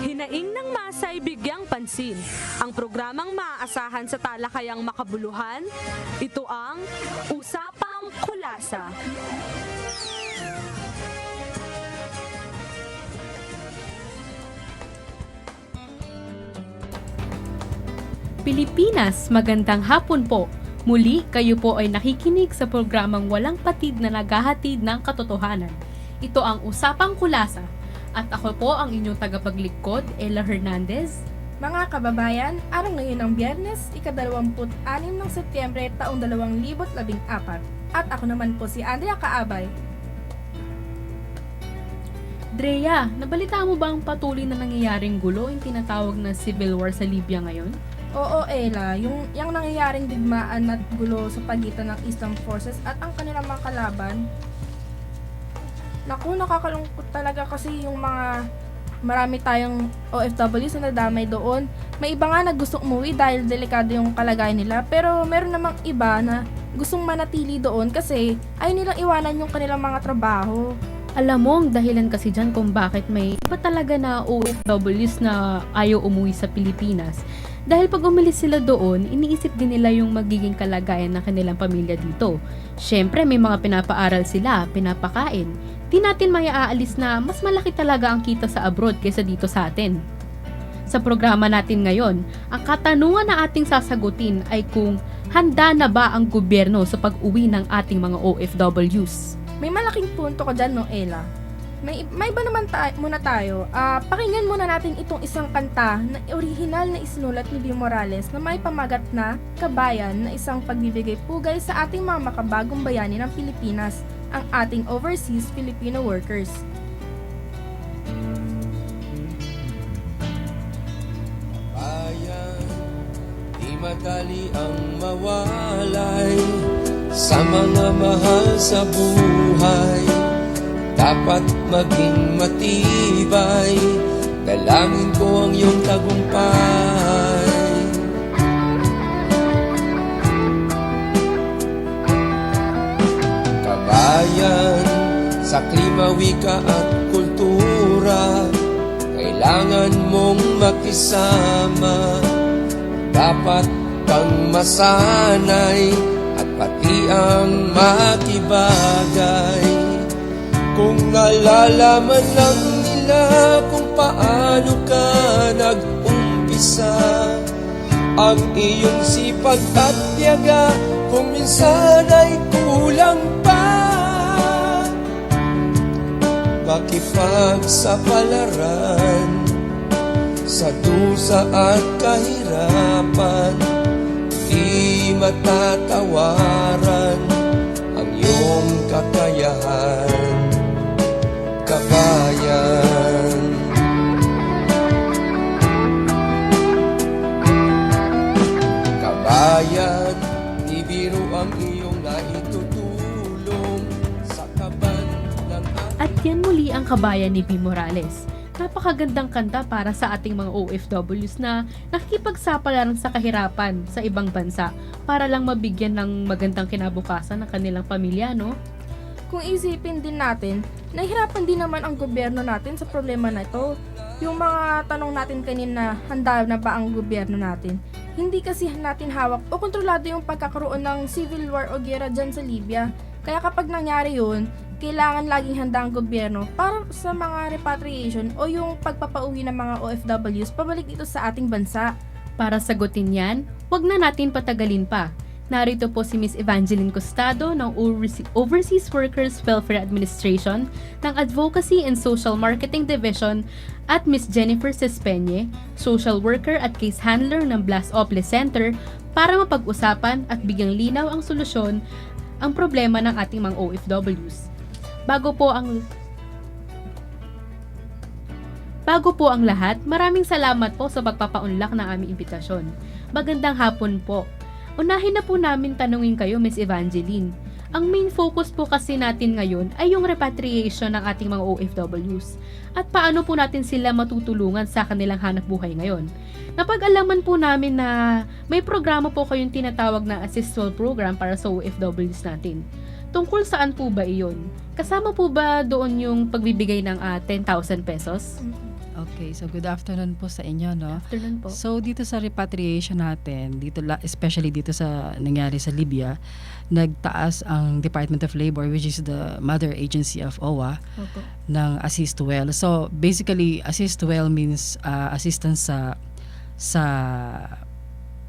Hinaing ng masay bigyang pansin. Ang programang maaasahan sa talakayang makabuluhan, ito ang Usapang Kulasa. Pilipinas, magandang hapon po. Muli, kayo po ay nakikinig sa programang walang patid na naghahatid ng katotohanan. Ito ang Usapang Kulasa. At ako po ang inyong tagapaglingkod, Ella Hernandez. Mga kababayan, araw ngayon ng Biyernes, ika-26 ng Setyembre taong 2014. At ako naman po si Andrea Kaabay. Drea, nabalita mo ba ang patuloy na nangyayaring gulo yung tinatawag na civil war sa Libya ngayon? Oo, Ella, yung nangyayaring digmaan at gulo sa pagitan ng Islam forces at ang kanilang mga kalaban. Naku, nakakalungkot talaga kasi yung marami tayong OFWs na nadamay doon. May iba nga na gustong umuwi dahil delikado yung kalagayan nila, pero meron namang iba na gustong manatili doon kasi ayaw nilang iwanan yung kanilang mga trabaho. Alam mo, ang dahilan kasi dyan kung bakit may iba talaga na OFWs na ayaw umuwi sa Pilipinas. Dahil pag umalis sila doon, iniisip din nila yung magiging kalagayan ng kanilang pamilya dito. Syempre, may mga pinapaaral sila, pinapakain. Di natin maiaalis na mas malaki talaga ang kita sa abroad kaysa dito sa atin. Sa programa natin ngayon, ang katanungan na ating sasagutin ay kung handa na ba ang gobyerno sa pag-uwi ng ating mga OFWs. May malaking punto ka dyan, no, Ella? May iba naman muna tayo. Pakinggan muna natin itong isang kanta na orihinal na isinulat ni Bea Morales na may pamagat na Kabayan na isang pagbibigay pugay sa ating mga makabagong bayani ng Pilipinas, ang ating overseas Filipino workers. Kabayan, di madali ang mawalay sa mga mahal sa buhay. Dapat maging matibay, dalangin ko ang iyong tagumpay. Kabayan, sa klima, wika at kultura, kailangan mong makisama. Dapat kang masanay at pati ang makibagay. Kung nalalaman lang nila kung paano ka nag-umpisa, ang iyong sipag at tiyaga kung minsan ay kulang pa, makipagsapalaran sa dusa at kahirapan. Di matatawaran ang iyong kakayahan. Kabayan, kabayan, di biro ang iyong naitutulong sa kaban ng At yan muli ang Kabayan ni Bea Morales. Napakagandang kanta para sa ating mga OFWs na nakikipagsapalaran sa kahirapan sa ibang bansa para lang mabigyan ng magandang kinabukasan ng kanilang pamilya, no? Kung isipin din natin, nahihirapan din naman ang gobyerno natin sa problema na ito. Yung mga tanong natin kanina, handa na ba ang gobyerno natin? Hindi kasi natin hawak o kontrolado yung pagkakaroon ng civil war o gera dyan sa Libya. Kaya kapag nangyari yun, kailangan laging handa ang gobyerno para sa mga repatriation o yung pagpapauwi ng mga OFWs pabalik dito sa ating bansa. Para sagutin yan, wag na natin patagalin pa. Narito po si Miss Evangeline Costado ng Overseas Workers Welfare Administration ng Advocacy and Social Marketing Division at Miss Jennifer Cespeñe, Social Worker at Case Handler ng Blas Ople Center para mapag-usapan at bigyang linaw ang solusyon ang problema ng ating mga OFWs. Bago po ang lahat, maraming salamat po sa pagpapaunlak ng aming imbitasyon. Magandang hapon po. Unahin na po namin tanungin kayo, Miss Evangeline. Ang main focus po kasi natin ngayon ay yung repatriation ng ating mga OFWs at paano po natin sila matutulungan sa kanilang hanap buhay ngayon. Napag-alaman po namin na may programa po kayong tinatawag na Assistwell Program para sa OFWs natin. Tungkol saan po ba iyon? kasama po ba doon yung pagbibigay ng 10,000 pesos? Okay, so good afternoon po sa inyo, no? Afternoon po. So dito sa repatriation natin, especially dito sa nangyari sa Libya, nagtaas ang Department of Labor, which is the mother agency of OWA, Opo. ng Assist Well. So basically, Assist Well means assistance sa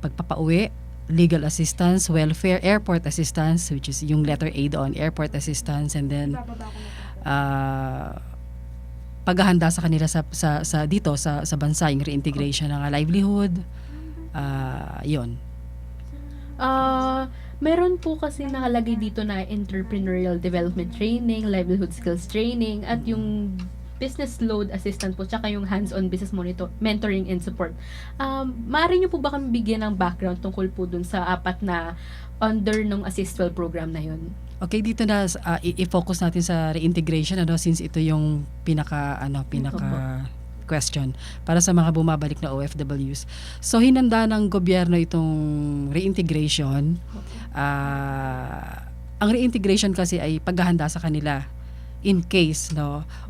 pagpapauwi, legal assistance, welfare, airport assistance, which is yung letter A doon, airport assistance, and then paghahanda sa kanila sa dito sa bansa, yung reintegration ng livelihood, yon. Meron po kasi nakalagay dito na entrepreneurial development training, livelihood skills training, at yung business load assistant po, tsaka yung hands-on business mentoring and support. Maaari niyo po ba kami bigyan ng background tungkol po dun sa 4 na under ng Assistwell program na yun? Okay, dito na i-focus natin sa reintegration, since ito yung pinaka question para sa mga bumabalik na OFWs. So hinanda ng gobyerno itong reintegration. Ang reintegration kasi ay paghahanda sa kanila in case,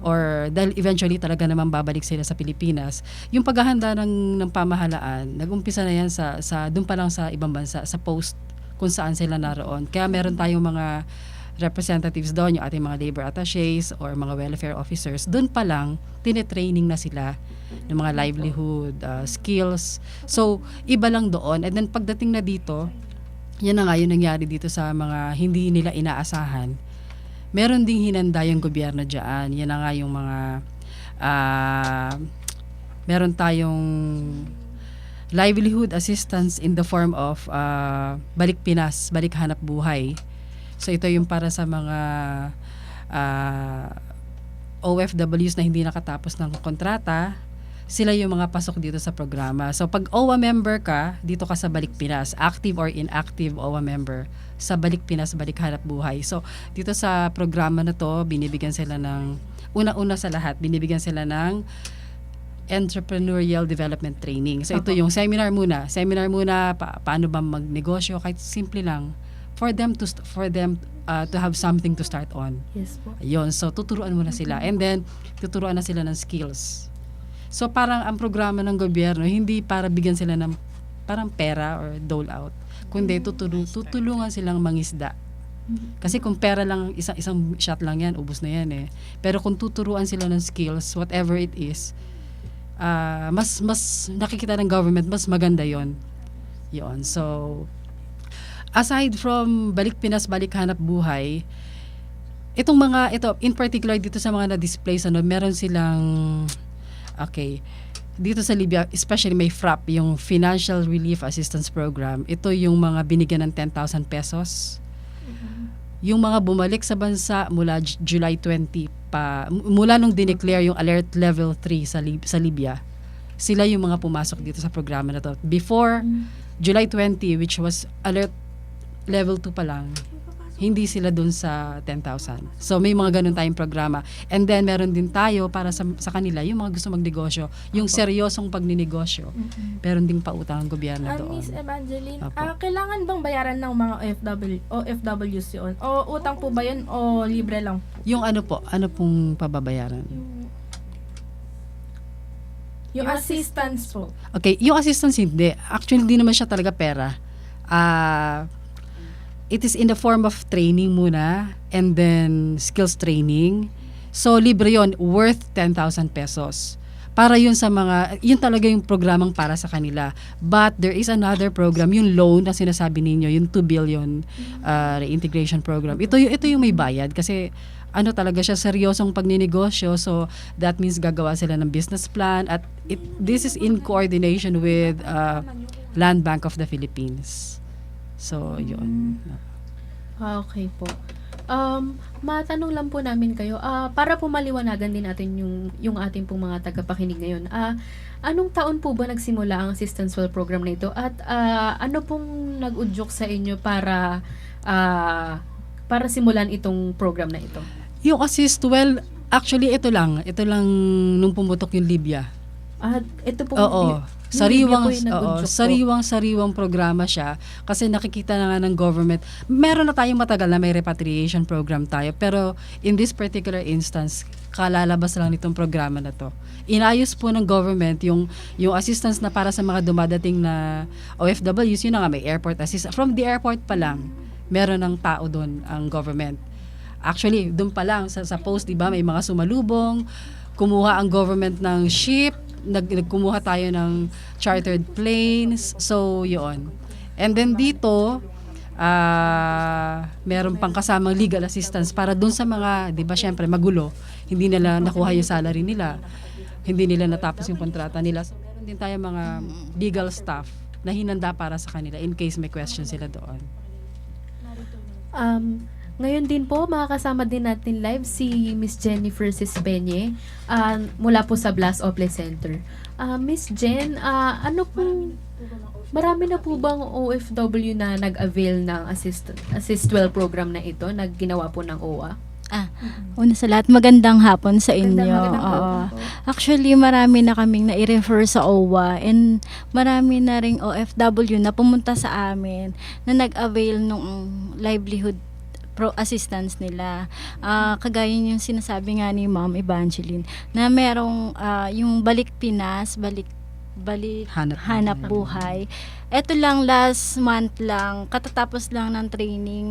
or dahil eventually talaga naman babalik sila sa Pilipinas. Yung paghahanda ng pamahalaan, nag-umpisa na yan sa doon pa lang sa ibang bansa, sa post kung saan sila naroon. Kaya meron tayong mga representatives doon, yung ating mga labor attaches or mga welfare officers. Doon pa lang, tinetraining na sila ng mga livelihood, skills. So, iba lang doon. And then pagdating na dito, yan na nga yung nangyari dito sa mga hindi nila inaasahan. Meron ding hinanda yung gobyerno dyan. Yan na nga yung mga meron tayong livelihood assistance in the form of Balik Pinas, Balik Hanap Buhay. So ito yung para sa mga OFWs na hindi nakatapos ng kontrata. Sila yung mga pasok dito sa programa. So pag OWA member ka, dito ka sa Balik Pinas, active or inactive OWA member sa Balik Pinas, Balik Hanap Buhay. So dito sa programa na to, binibigyan sila ng, una-una sa lahat, binibigyan sila ng entrepreneurial development training. So ito yung seminar muna. Paano ba magnegosyo, kahit simple lang, for them to have something to start on. Yes po. Ayun, so tuturuan mo na sila, and then tuturuan na sila ng skills. So parang ang programa ng gobyerno hindi para bigyan sila ng parang pera or dole out, kundi tutulungan silang mangisda. Kasi kung pera lang, isang shot lang yan, ubos na yan eh. Pero kung tuturuan sila ng skills, whatever it is, mas nakikita ng government, mas maganda yon. So aside from Balik Pinas, Balik Hanap Buhay, ito in particular dito sa mga na-displace, meron silang dito sa Libya, especially may FRAP, yung Financial Relief Assistance Program. Ito yung mga binigyan ng 10,000 pesos. Yung mga bumalik sa bansa mula July 20 mula nung dineclare yung Alert Level 3 sa Libya, sila yung mga pumasok dito sa programa na to. Before July 20, which was Alert Level 2 pa lang, hindi sila dun sa 10,000. So may mga ganun tayong programa. And then meron din tayo para sa kanila, yung mga gusto magnegosyo, yung seryosong pagninegosyo. Meron ding pautang ang gobyerno doon. Miss Evangeline, kailangan bang bayaran ng mga OFWs yun? O utang po ba yun o libre lang po? Yung ano pong pababayaran? Yung assistance po. Okay, yung assistance hindi. Actually, hindi naman siya talaga pera. It is in the form of training muna and then skills training. So, libre yon, worth 10,000 pesos. Para yun sa yun talaga yung programang para sa kanila. But there is another program, yung loan na sinasabi ninyo, yung 2 billion reintegration program. Ito yung may bayad kasi talaga siya, seryosong pagninegosyo. So, that means gagawa sila ng business plan at this is in coordination with Land Bank of the Philippines. So, yun. Okay po. Matanong lang po namin kayo, para po maliwanagan din natin yung ating pong mga tagapakinig ngayon. Anong taon po ba nagsimula ang Assistance Well program na ito? At ano pong nag-udyok sa inyo para simulan itong program na ito? Yung Assist Well, actually ito lang nung pumutok yung Libya. At ito po. Oo. Sariwang programa siya kasi nakikita na nga ng government. Meron na tayong matagal na may repatriation program tayo, pero in this particular instance, kalalabas lang nitong programa na to. Inayos po ng government yung assistance na para sa mga dumadating na OFWs, yun na nga, may airport assistance. From the airport pa lang, meron ng tao doon ang government. Actually, doon pa lang sa post, 'di ba, may mga sumalubong, kumuha ang government ng ship, nagkumuha tayo ng chartered planes. So, 'yun. And then dito, meron pang kasamang legal assistance para doon sa mga, 'di ba, syempre magulo, hindi nila nakuha yung salary nila, hindi nila natapos yung kontrata nila. So, meron din tayo mga legal staff na hinanda para sa kanila in case may question sila doon. Ngayon din po, makakasama din natin live si Miss Jennifer Sispenye mula po sa Blas Ople Center. Miss Jen, marami na po bang OFW na nag-avail ng Assist Well program na ito na ginawa po ng OWA? Una sa lahat, magandang hapon sa inyo. Magandang hapon Oo. po. Actually, marami na kaming na-refer sa OWA and marami na ring OFW na pumunta sa amin na nag-avail ng livelihood assistance nila. Kagaya yung sinasabi nga ni Ma'am Evangeline na merong yung Balik Pinas, balik hanap buhay. Ito lang last month lang, katatapos lang ng training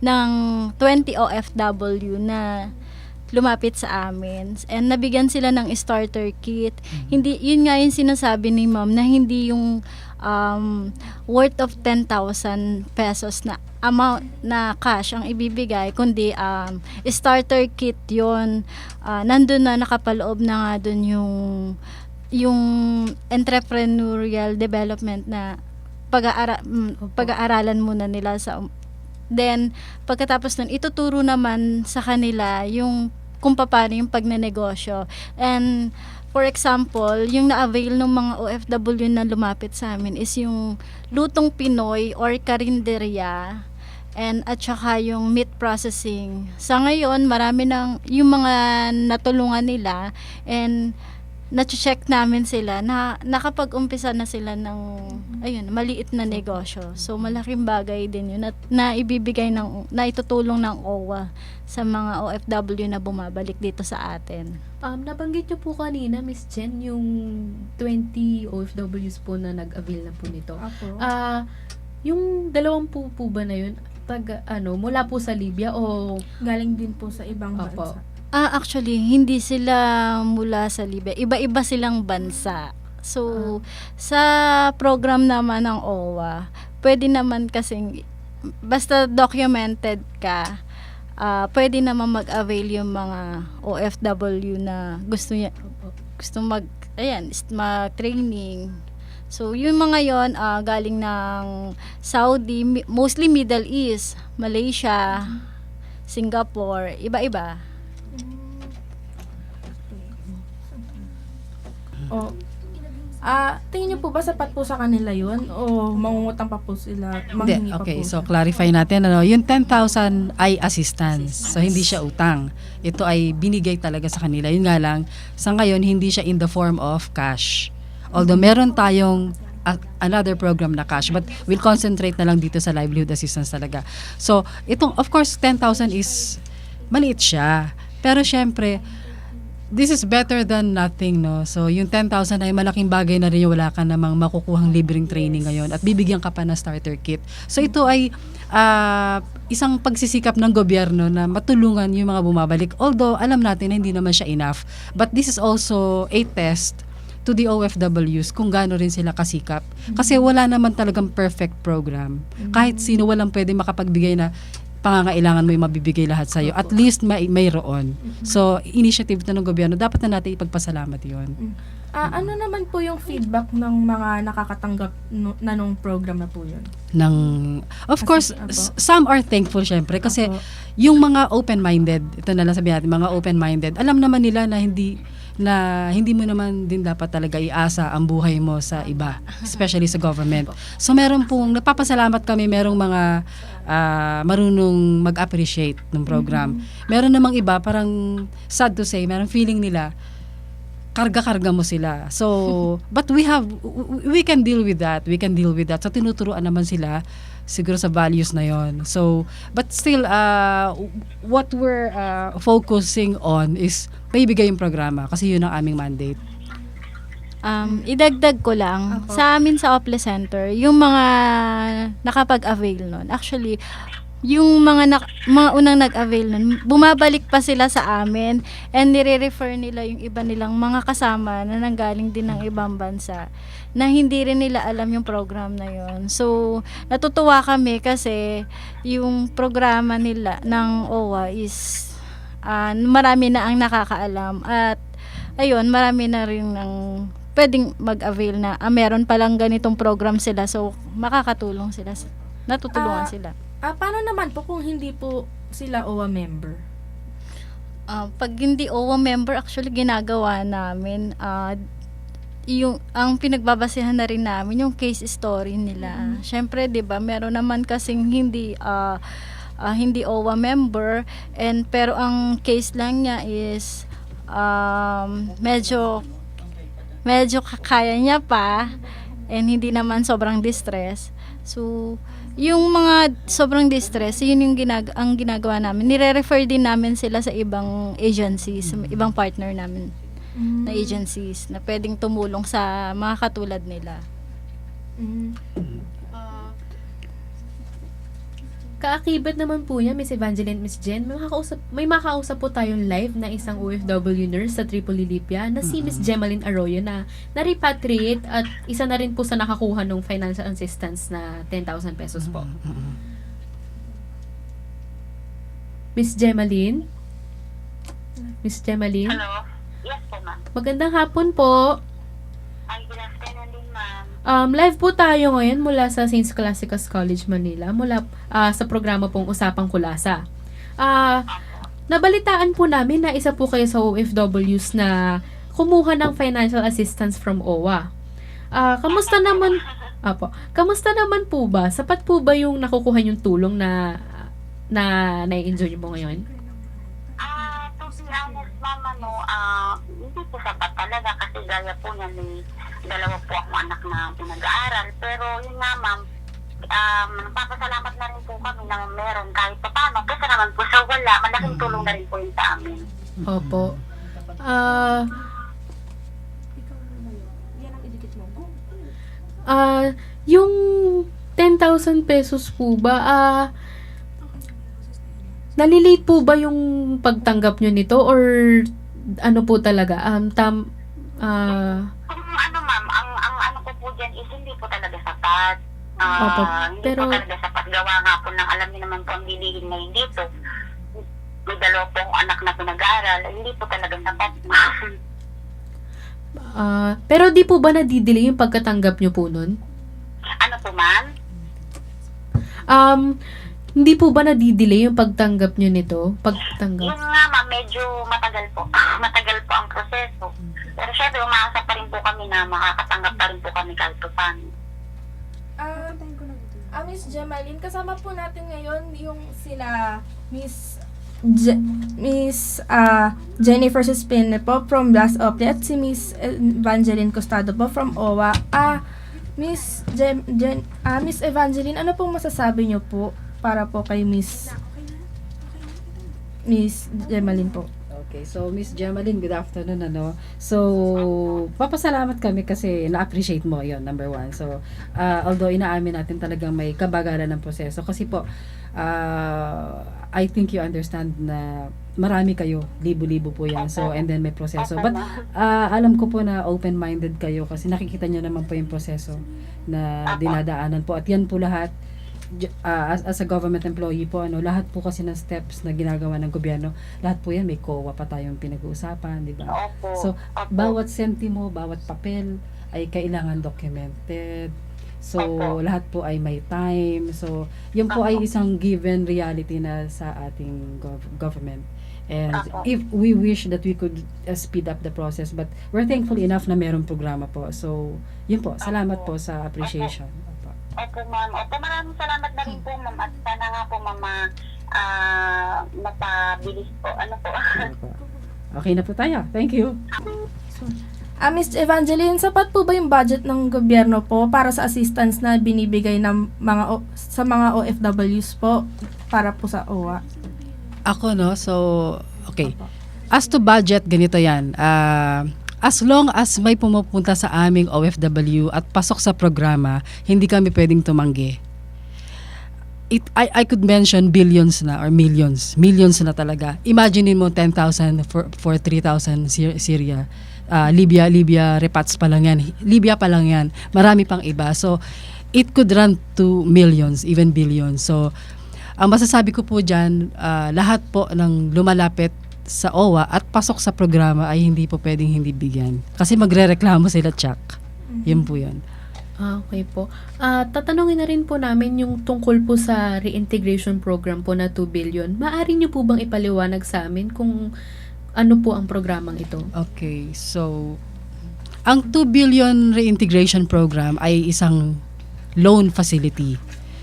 ng 20 OFW na lumapit sa amin and nabigyan sila ng starter kit. Hindi, yun nga yung sinasabi ni Ma'am na hindi yung worth of 10,000 pesos na amount na cash ang ibibigay, kundi starter kit yon. Nandun na, nakapaloob na nga dun yung entrepreneurial development na pag-aaralan muna nila then pagkatapos nun ituturo naman sa kanila yung kung paano yung pagnenegosyo. And for example, yung na-avail ng mga OFW na lumapit sa amin is yung lutong Pinoy or karinderya and at saka yung meat processing. Sa ngayon, marami ng yung mga natulungan nila and na-check namin sila na nakapag-umpisa na sila ng maliit na negosyo. So malaking bagay din yun na ibibigay na itutulong ng OWA sa mga OFW na bumabalik dito sa atin. Nabanggit niyo po kanina, Miss Jen, yung 20 OFWs po na nag-avail na po nito. Apo. Yung 20 po ba na yun, mula po sa Libya o Galing din po sa ibang Apo. bansa. Actually, hindi sila mula sa Libya. Iba-iba silang bansa. So, sa program naman ng OWA, pwede naman kasing, basta documented ka, pwede naman mag-avail yung mga OFW na gusto mag-training. So, yung mga yon galing ng Saudi, mostly Middle East, Malaysia, Singapore, iba-iba. Tingin niyo po ba sapat po sa kanila yun? O mangungutang pa po sila? Manghingi pa Okay, po so sila? clarify natin, yung 10,000 ay assistance. So, hindi siya utang. Ito ay binigay talaga sa kanila. Yun nga lang, sa ngayon, hindi siya in the form of cash. Although, meron tayong another program na cash, but we'll concentrate na lang dito sa livelihood assistance talaga. So, of course, 10,000 is maliit siya. Pero, syempre, this is better than nothing, no? So, yung 10,000 ay malaking bagay na rin yung wala ka namang makukuhang libreng training ngayon at bibigyan ka pa ng starter kit. So, ito ay isang pagsisikap ng gobyerno na matulungan yung mga bumabalik. Although, alam natin na hindi naman siya enough. But this is also a test to the OFWs kung gaano rin sila kasikap. Kasi wala naman talagang perfect program. Kahit sino, walang pwede makapagbigay na pangangailangan mo yung mabibigay lahat sa'yo. At least mayroon. So, initiative na ng gobyerno, dapat na natin ipagpasalamat yun. Ano naman po yung feedback ng mga nakakatanggap na nung program na po yun? Of course, Apo. some are thankful syempre kasi Apo. yung mga open-minded, ito na lang sabihin natin, mga open-minded, alam naman nila na hindi mo naman din dapat talaga iasa ang buhay mo sa iba, especially sa government. So meron pong, nagpapasalamat kami, merong mga marunong mag-appreciate ng program. Meron namang iba, parang sad to say, merong feeling nila, karga-karga mo sila. So, but we can deal with that. We can deal with that. So, tinuturuan naman sila siguro sa values na yon. So, but still, what we're focusing on is paibigay yung programa kasi yun ang aming mandate. Idagdag ko lang, sa amin sa Opla Center, yung mga nakapag-avail nun, actually, yung mga unang nag-avail nun, bumabalik pa sila sa amin and nire-refer nila yung iba nilang mga kasama na nanggaling din ng ibang bansa na hindi rin nila alam yung program na yon. So, natutuwa kami kasi yung programa nila ng OWA is marami na ang nakakaalam at ayun, marami na rin ng pwedeng mag-avail na meron palang ganitong program sila, so makakatulong sila, natutulungan sila. Paano naman po kung hindi po sila OWA member? Pag hindi OWA member, actually ginagawa namin ang pinagbabasehan na rin namin yung case story nila. Syempre, 'di ba, meron naman kasing hindi OWA member pero ang case lang niya is medyo kaya niya pa and hindi naman sobrang distress. So, yung mga sobrang distress, yun yung ang ginagawa namin. Nire-refer din namin sila sa ibang agencies, ibang partner namin na agencies na pwedeng tumulong sa mga katulad nila. Kaakibat naman po yan, Miss Evangeline, Miss Jen. May makausap po tayong live na isang OFW nurse sa Tripoli, Libya na si Miss Gemaline Arroyo na na-repatriate at isa na rin po sa nakakuha ng financial assistance na 10,000 pesos po. Miss Gemaline? Miss Gemaline? Hello? Yes po, ma'am. Magandang hapon po. Ay, good afternoon din, ma'am. Live po tayo ngayon mula sa St. Scholasticus College, Manila, mula sa programa pong Usapang Kulasa. Nabalitaan po namin na isa po kayo sa OFWs na kumuha ng financial assistance from OWA. Kamusta naman po ba? Sapat po ba yung nakukuha yung tulong na nai-enjoy mo ngayon? To be honest, ma'am, hindi po sapat talaga kasi gaya po niya dalawa po akong anak na pinag-aaral. Pero yun nga, ma'am, nagpapasalamat na rin po kami na meron kahit pa paano. Kasi naman po sa wala, malaking tulong na rin po yun sa amin. Opo. Yung 10,000 pesos po ba, nalilate po ba yung pagtanggap nyo nito or ano po talaga? Kung ano, ma'am, ang ano ko po dyan is hindi po talaga sapat. Hindi po talaga sapat. Gawa nga po ng alam niyo naman po ang bilihin ngayon dito. May dalawa po akong anak na pinag-aaral. Hindi po talaga sapat. Pero di po ba nadidelay yung pagkatanggap nyo po nun? Ano po, ma'am? Hindi po ba nadidelay yung pagtanggap nyo nito? Pagtanggap? Yun nga, ma'am, medyo matagal po. Matagal po ang proseso. Pero syempre, umaasa pa rin po kami na makakatanggap pa rin po kami kahit po paano. Miss Gemaline, kasama po natin ngayon yung sila Miss Jennifer Suspine po from Blast Oplet at si Miss Evangeline Costado po from OWA. Miss Evangeline, ano pong masasabi niyo po para po kay Miss Gemaline po? Okay, so Miss Gemaline, good afternoon, So, papasalamat kami kasi na-appreciate mo yon, number one. So, although inaamin natin talagang may kabagalan ng proseso kasi po, I think you understand na marami kayo, libo-libo po yan. So, and then may proseso. But, alam ko po na open-minded kayo kasi nakikita nyo naman po yung proseso na dinadaanan po. At yan po lahat, as a government employee po, lahat po kasi ng steps na ginagawa ng gobyerno, lahat po yan, may COA pa tayong pinag-uusapan, di ba? So, bawat sentimo, bawat papel ay kailangan documented. So, lahat po ay may time. So, yun po ay isang given reality na sa ating government. And if we wish that we could speed up the process, but we're thankful enough na mayroong programa po. So, yun po. Salamat po sa appreciation. Opo, ma'am. Opo, maraming salamat na rin po, ma'am. At sana nga po, ma'am, mapabilis po. Ano po? Okay na po tayo. Thank you. Miss Evangeline, sapat po ba yung budget ng gobyerno po para sa assistance na binibigay ng sa mga OFWs po para po sa OWA? Ako, no? So, okay. As to budget, ganito yan. As long as may pumupunta sa aming OFW at pasok sa programa, hindi kami pwedeng tumanggi. I could mention billions na or millions. Millions na talaga. Imagine mo 10,000 for 3,000 Syria. Libya repats pa lang yan. Libya pa lang yan. Marami pang iba. So, it could run to millions, even billions. So, ang masasabi ko po dyan, lahat po ng lumalapit sa OWA at pasok sa programa ay hindi po pwedeng hindi bigyan. Kasi magre-reklamo sila, Chuck. Yun po yun. Okay po. Tatanungin na rin po namin yung tungkol po sa reintegration program po na 2 billion. Maaari niyo po bang ipaliwanag sa amin kung ano po ang programang ito? Okay, so ang 2 billion reintegration program ay isang loan facility.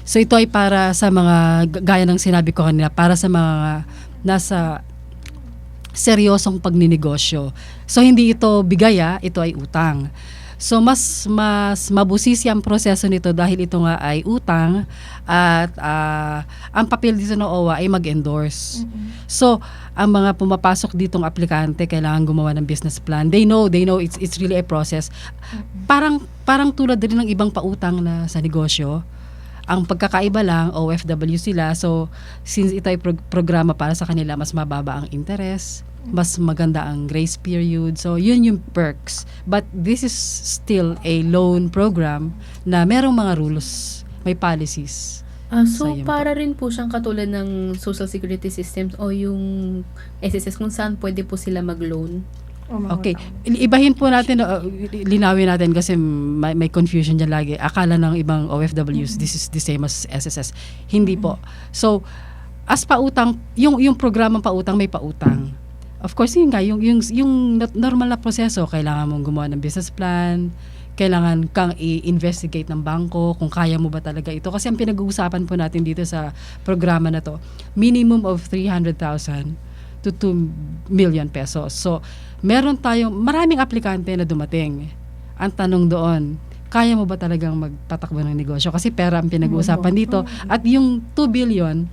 So ito ay para sa mga, gaya ng sinabi ko kanina, para sa mga nasa seryosong pagninegosyo. So hindi ito bigaya, ito ay utang. So mas mabusisi ang proseso nito dahil ito nga ay utang at ang papel dito ng OWA ay mag-endorse. So ang mga pumapasok ditong aplikante kailangan gumawa ng business plan. They know it's really a process. Parang tulad din ng ibang pautang na sa negosyo. Ang pagkakaiba lang, OFW sila. So, since ito ay programa para sa kanila, mas mababa ang interest, mas maganda ang grace period. So, yun yung perks. But this is still a loan program na merong mga rules, may policies. So, yun para rin po siyang katulad ng Social Security Systems o yung SSS kung saan pwede po sila mag-loan. Okay. Ibahin po natin, linawin natin kasi may confusion dyan lagi. Akala ng ibang OFWs, this is the same as SSS. Hindi po. So, as pautang, yung programang pautang, may pautang. Of course, yun nga, yung normal na proseso, kailangan mong gumawa ng business plan, kailangan kang i-investigate ng bangko kung kaya mo ba talaga ito. Kasi ang pinag-uusapan po natin dito sa programa na to, minimum of 300,000 to 2 million pesos. So, maraming aplikante na dumating. Ang tanong doon, kaya mo ba talagang magpatakbo ng negosyo? Kasi pera ang pinag-uusapan dito. At yung 2 billion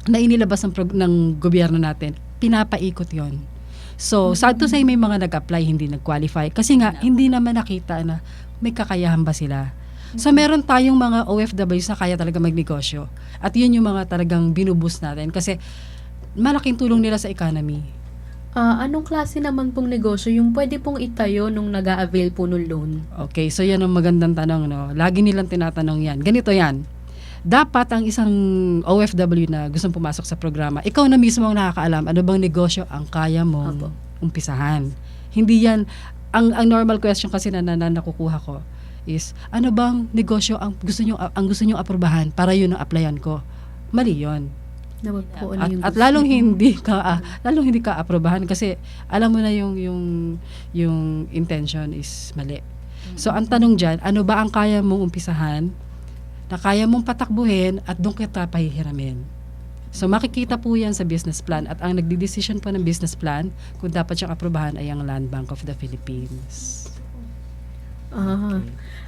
na inilabas ng gobyerno natin, pinapaikot yon. So, sad to say may mga nag-apply, hindi nag-qualify. Kasi nga, hindi naman nakita na may kakayahan ba sila. So, meron tayong mga OFWs na kaya talaga magnegosyo. At yun yung mga talagang binuboost natin. Kasi malaking tulong nila sa economy. Anong klase naman pong negosyo yung pwede pong itayo nung nag-a-avail po ng loan? Okay, so yan ang magandang tanong, no? Lagi nilang tinatanong yan. Ganito yan. Dapat ang isang OFW na gustong pumasok sa programa, ikaw na mismo ang nakakaalam ano bang negosyo ang kaya mong umpisahan. Hindi yan, ang normal question kasi na nakukuha ko is, ano bang negosyo ang gusto nyo aprobahan para yun ang applyan ko? Mali yun. At lalong hindi ka aprobahan kasi alam mo na yung intention is mali. So ang tanong diyan, ano ba ang kaya mong umpisahan na kaya mong patakbuhin at doon kita pahihiramin. So makikita po yan sa business plan at ang nagdidesisyon po ng business plan kung dapat siyang aprobahan ay ang Land Bank of the Philippines.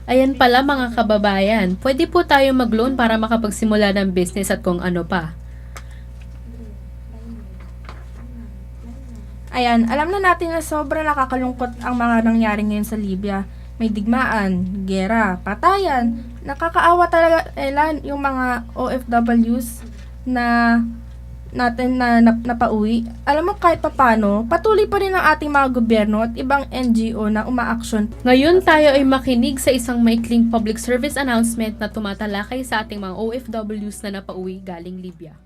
Ayan pala mga kababayan, pwede po tayo mag-loan para makapagsimula ng business at kung ano pa. Ayan, alam na natin na sobrang nakakalungkot ang mga nangyari ngayon sa Libya. May digmaan, gera, patayan. Nakakaawa talaga yung mga OFWs na natin na napauwi. Alam mo kahit papano, patuloy pa rin ang ating mga gobyerno at ibang NGO na umaaksyon. Ngayon tayo ay makinig sa isang maikling public service announcement na tumatalakay sa ating mga OFWs na napauwi galing Libya.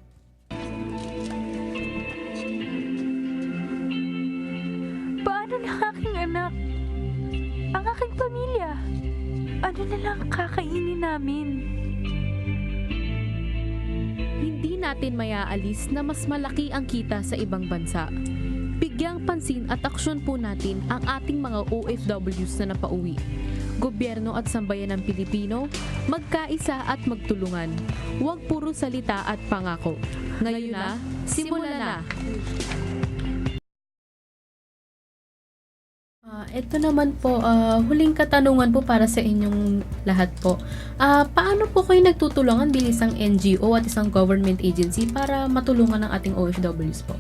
Paano na aking anak? Ang aking pamilya? Ano na lang kakainin namin? Hindi natin mayaalis na mas malaki ang kita sa ibang bansa. Bigyang pansin at aksyon po natin ang ating mga OFWs na napauwi. Gobyerno at sambayan ng Pilipino, magkaisa at magtulungan. Huwag puro salita at pangako. Ngayon na, simulan na! Ito naman po, huling katanungan po para sa inyong lahat po. Paano po kayo nagtutulungan bilang isang NGO at isang government agency para matulungan ang ating OFWs po?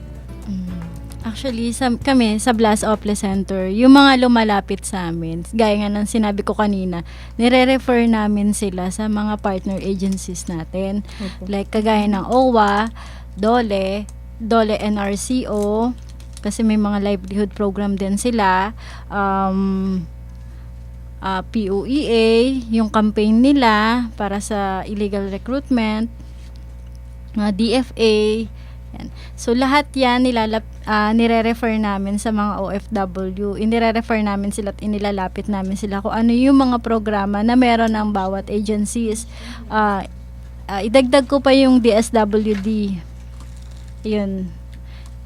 Actually, kami sa Blast Opla Center, yung mga lumalapit sa amin, gaya nga ng sinabi ko kanina, nire-refer namin sila sa mga partner agencies natin. Opo. Like kagaya ng OWA, DOLE NRCO, kasi may mga livelihood program din sila, POEA, yung campaign nila para sa illegal recruitment, DFA, yan. So lahat yan nire-refer namin sa mga OFW. Inire-refer namin sila at inilalapit namin sila kung ano yung mga programa na meron ng bawat agencies. Idagdag ko pa yung DSWD. Yun.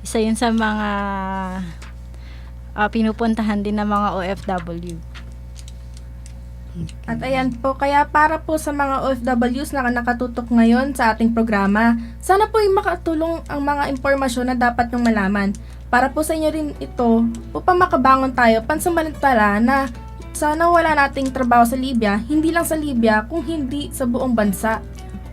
Isa yun sa mga pinupuntahan din ng mga OFW. At ayan po, kaya para po sa mga OFWs na nakatutok ngayon sa ating programa, sana po ay makatulong ang mga impormasyon na dapat nyong malaman. Para po sa inyo rin ito, upang makabangon tayo pansamantala na sana wala nating trabaho sa Libya, hindi lang sa Libya, kung hindi sa buong bansa.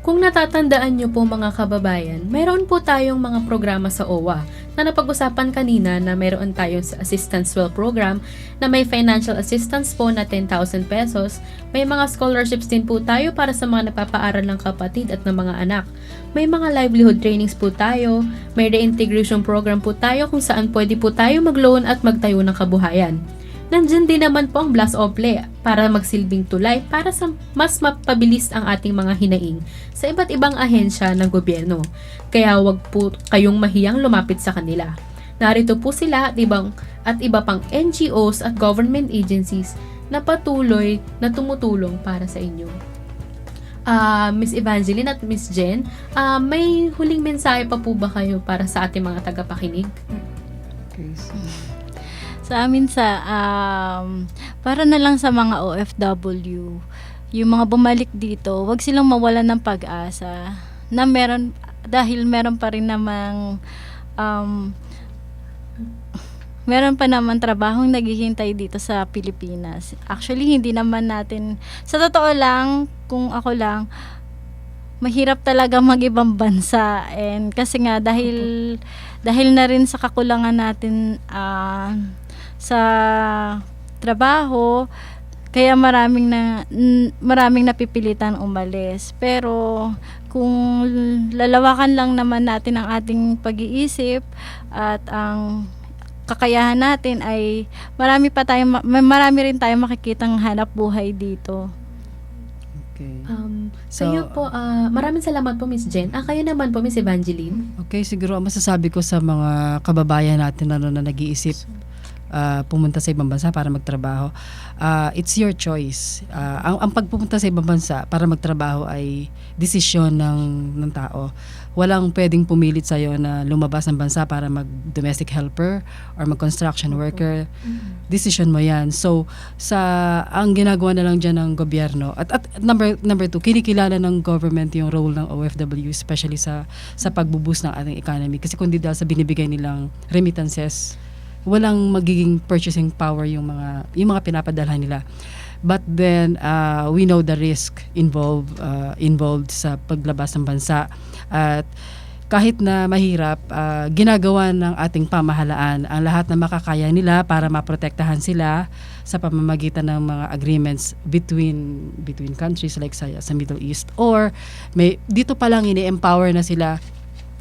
Kung natatandaan nyo po mga kababayan, mayroon po tayong mga programa sa OWA na napag-usapan kanina na mayroon tayong sa Assistance Well Program na may financial assistance po na 10,000 pesos. May mga scholarships din po tayo para sa mga napapaaral ng kapatid at ng mga anak. May mga livelihood trainings po tayo, may reintegration program po tayo kung saan pwede po tayo mag-loan at magtayo ng kabuhayan. Nandyan din naman po ang Blast Ople para magsilbing tulay para sa mas mapabilis ang ating mga hinaing sa iba't ibang ahensya ng gobyerno. Kaya wag po kayong mahiyang lumapit sa kanila. Narito po sila at iba pang NGOs at government agencies na patuloy na tumutulong para sa inyo. Miss Evangeline at Miss Jen, may huling mensahe pa po ba kayo para sa ating mga tagapakinig? Okay, so, Sa amin para na lang sa mga OFW, yung mga bumalik dito, wag silang mawalan ng pag-asa na dahil meron pa rin namang meron pa naman trabahong naghihintay dito sa Pilipinas. Actually, hindi naman natin, sa totoo lang, kung ako lang, mahirap talaga mag-ibang bansa. And kasi nga, dahil na rin sa kakulangan natin sa trabaho, kaya maraming napipilitan umalis. Pero kung lalawakan lang naman natin ang ating pag-iisip at ang kakayahan natin, ay marami rin tayong makikitang hanap buhay dito. okay. Sa iyo po, maraming salamat po Miss Jen. Kayo naman po Miss Evangeline. Okay, siguro ang masasabi ko sa mga kababayan natin na nag-iisip pumunta sa ibang bansa para magtrabaho, it's your choice. Ang pagpupunta sa ibang bansa para magtrabaho ay desisyon ng tao. Walang pwedeng pumilit sa'yo na lumabas ng bansa para mag-domestic helper or mag-construction worker. Decision mo yan. So, ang ginagawa na lang dyan ng gobyerno, at number two, kinikilala ng government yung role ng OFW, especially sa pagbuboost ng ating economy. Kasi kundi dahil sa binibigay nilang remittances, walang magiging purchasing power yung mga pinapadalhan nila. But then we know the risk involved sa paglabas ng bansa, at kahit na mahirap, ginagawa ng ating pamahalaan ang lahat na makakaya nila para maprotektahan sila sa pamamagitan ng mga agreements between countries like sa Middle East, or dito pa lang ini-empower na sila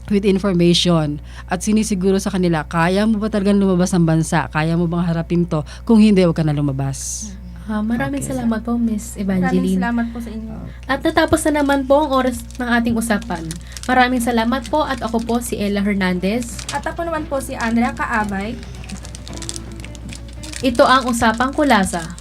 with information at sinisiguro sa kanila, kaya mo ba talagang lumabas ng bansa? Kaya mo bang harapin to? Kung hindi, huwag ka na lumabas. Maraming Okay. salamat po Miss Maraming Evangeline. salamat po sa inyo. At natapos na naman po ang oras ng ating usapan. Maraming salamat po at ako po si Ella Hernandez. At ako naman po si Andrea Kaabay. Ito ang Usapang Kulasa.